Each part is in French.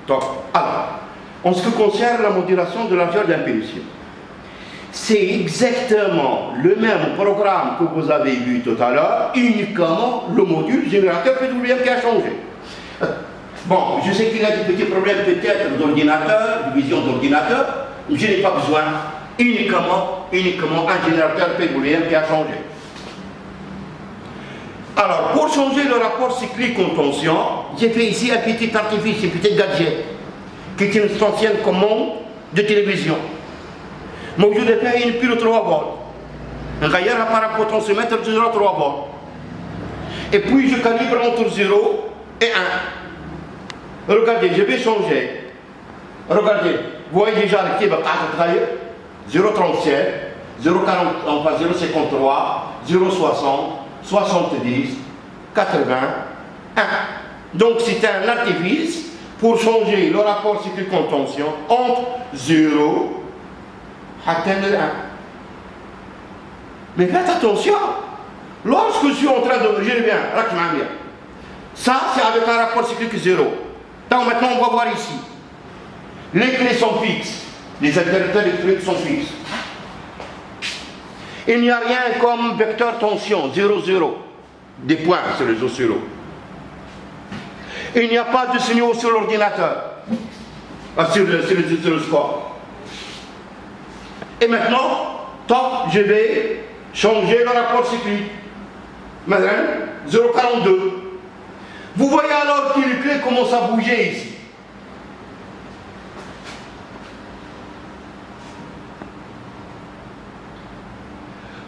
Top. Top. Alors, en ce qui concerne la modulation de largeur d'impulsion, c'est exactement le même programme que vous avez vu tout à l'heure, uniquement le module générateur PWM qui a changé. Bon, je sais qu'il y a des petits problèmes peut-être d'ordinateur, de vision d'ordinateur, mais je n'ai pas besoin, uniquement un générateur PWM qui a changé. Alors, pour changer le rapport cyclique en tension, j'ai fait ici un petit artifice, un petit gadget, qui est une ancienne commande de télévision. موجود فيها une pile 3 volts. نغيرها par un potentiomètre de 0 à 3 volts. Et puis je calibre entre 0 et 1. Regardez, je vais changer. Regardez, vous voyez déjà le type 0,37, 0,40, enfin 0,53, 0,60, 70, 80, 1. Donc c'est un artifice pour changer le rapport cyclique-tension entre 0 atteindre 1. Mais faites attention, lorsque je suis en train de... Je reviens, ça c'est avec un rapport cyclique 0. Donc maintenant on va voir ici. Les clés sont fixes, les interrupteurs électriques sont fixes. Il n'y a rien comme vecteur tension, 0, 0. Des points sur les oscillos. Il n'y a pas de signaux sur l'ordinateur, sur les oscilloscopes. Et maintenant, top, je vais changer le rapport cyclique. Madame, 0,42. Vous voyez alors que les clés commencent à bouger ici.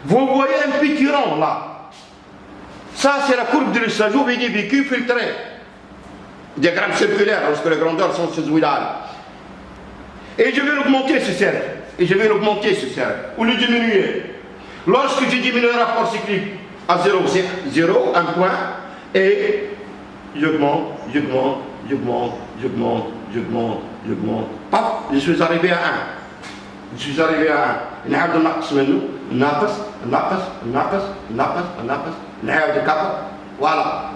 Vous voyez un petit rond là. Ça, c'est la courbe de Lissajou des véhicules filtrés. Diagramme circulaire lorsque les grandeurs sont sinusoïdales. Et je vais l'augmenter ce cercle. Et je vais l'augmenter ce cercle, ou le diminuer. Lorsque je diminue le rapport cyclique à 0, c'est 0, un point, et j'augmente, j'augmente, j'augmente, j'augmente, j'augmente, j'augmente. Paf, je suis arrivé à 1. Je suis arrivé à 1. نعاود نقص منه ناقص ناقص ناقص ناقص ناقص نعاود كبر. Voilà.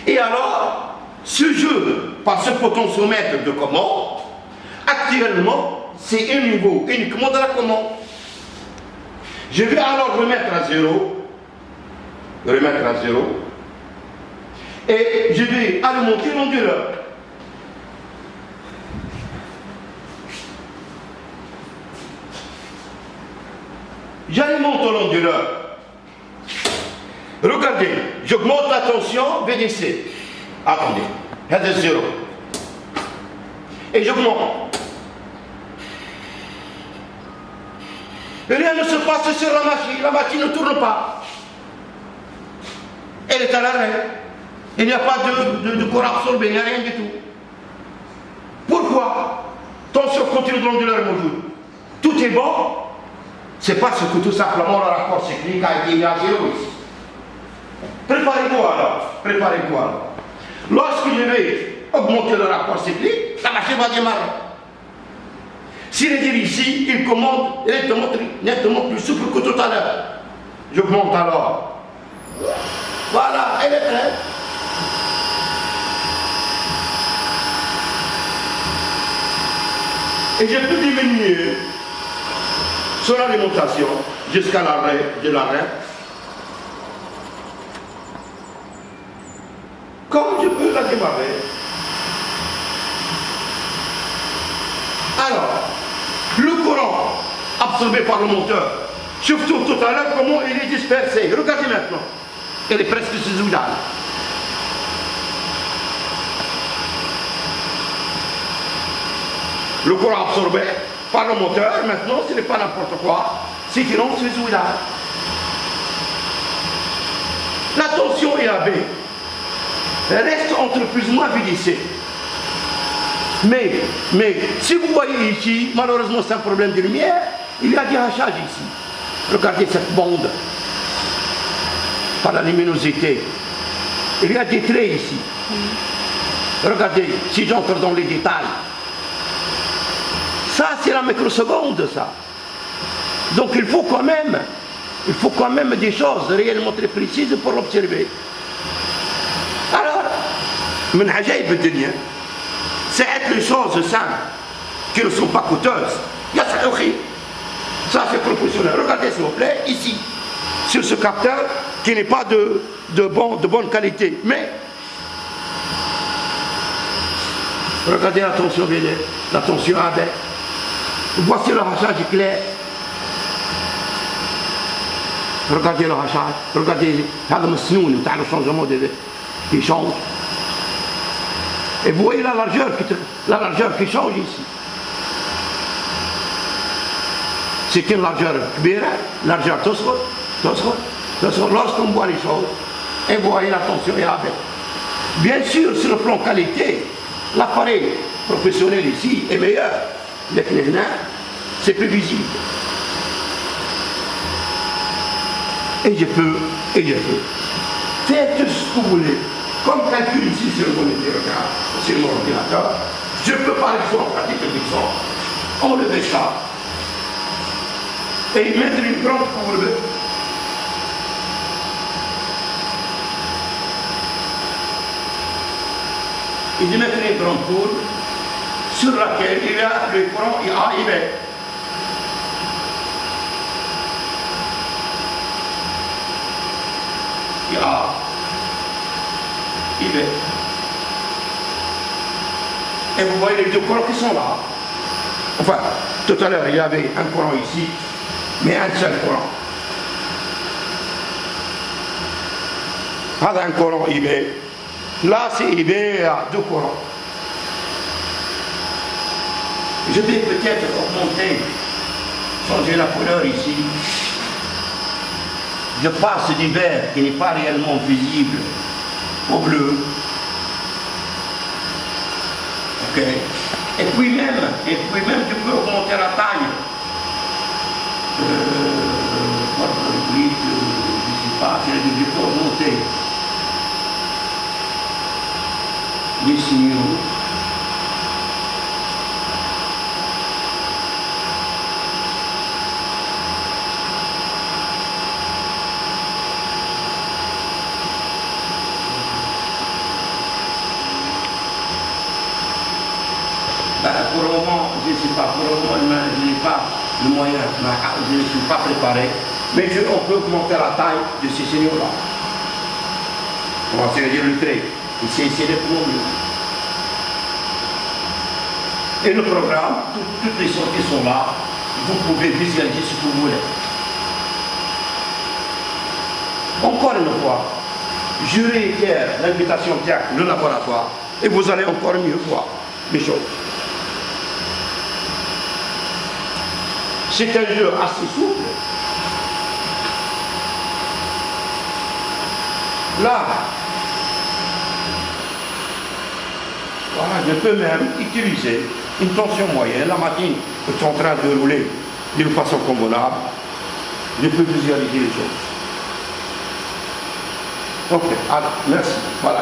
Et alors, ce jeu, par ce potentiomètre de commande, actuellement, c'est un niveau uniquement de la commande. Je vais alors remettre à 0, et je vais alimenter l'onduleur. J'alimente l'onduleur. Regardez, j'augmente la tension VDC. Attendez, c'est 0. Et j'augmente. Et rien ne se passe sur la machine ne tourne pas. Elle est à l'arrêt. Il n'y a pas de courant absorbé, il n'y a rien du tout. Pourquoi? Tension continue de l'onduleur est moujoude. Tout est bon. C'est parce que tout simplement le rapport cyclique a été mis à 0 ici. Préparez-vous alors. Lorsque je vais augmenter le rapport cyclique, la machine va démarrer. S'il est dit ici, il commande nettement plus souple que tout à l'heure. J'augmente alors. Voilà, elle est prête. Et je peux diminuer son alimentation jusqu'à l'arrêt de l'arrêt. Comme je peux la démarrer. Alors, le courant absorbé par le moteur, surtout tout à l'heure, comment il est dispersé. Regardez maintenant. Elle est presque sinusoïdale. Le courant absorbé par le moteur, maintenant, ce n'est pas n'importe quoi, c'est une onde sinusoïdale. La tension est AB. Elle reste entre plus ou moins VDC. Mais si vous voyez ici, malheureusement c'est un problème de lumière, il y a des hachages ici. Regardez cette bande par la luminosité. Il y a des traits ici. Regardez, si j'entre dans les détails. Ça, c'est la microseconde, ça. Donc il faut quand même des choses réellement très précises pour l'observer. Alors, من عجائب الدنيا ساعات les choses simples qui ne sont pas coûteuses يصح أخي. Ça c'est proportionnel. Regardez s'il vous plaît ici sur ce capteur qui n'est pas de bonne qualité, mais regardez l'attention avec. Voici le rachage clair. Regardez le rachage, regardez le changement qui change. Et vous voyez la largeur qui change ici. C'est une largeur kbira, largeur tosrot. Lorsqu'on voit les choses, et vous voyez l'attention est avec. Bien sûr, sur le plan qualité, l'appareil professionnel ici est meilleur. C'est plus visible. Et je peux. Faites tout ce que vous voulez. Comme calcul ici sur mon ordinateur, je peux par exemple, à titre d'exemple, enlever ça et mettre une grande courbe. Et de mettre une grande courbe sur laquelle il y a le courant A et B. A et B. Et vous voyez les deux courants qui sont là. Enfin, tout à l'heure, il y avait un courant ici, mais un seul courant. Là, un courant IB. Là, c'est IB à deux courants. Je vais peut-être augmenter, changer la couleur ici. Je passe du vert qui n'est pas réellement visible au bleu. Ok. Et puis même, je peux augmenter la taille. Je ne sais pas, je peux augmenter les signaux. Pour le moment, je ne sais pas, je n'ai pas le moyen, je ne suis pas préparé, mais on peut augmenter la taille de ces signaux-là. On va essayer de le trait. C'est le problème. Et le programme, toutes les sorties sont là, vous pouvez visualiser ce que vous voulez. Encore une fois, je réitère l'invitation de le laboratoire, et vous allez encore mieux voir les choses. C'est un jeu assez souple. Là, voilà, je peux même utiliser une tension moyenne. La machine est en train de rouler d'une façon convenable. Je peux visualiser les choses. Ok, alors, merci. Voilà,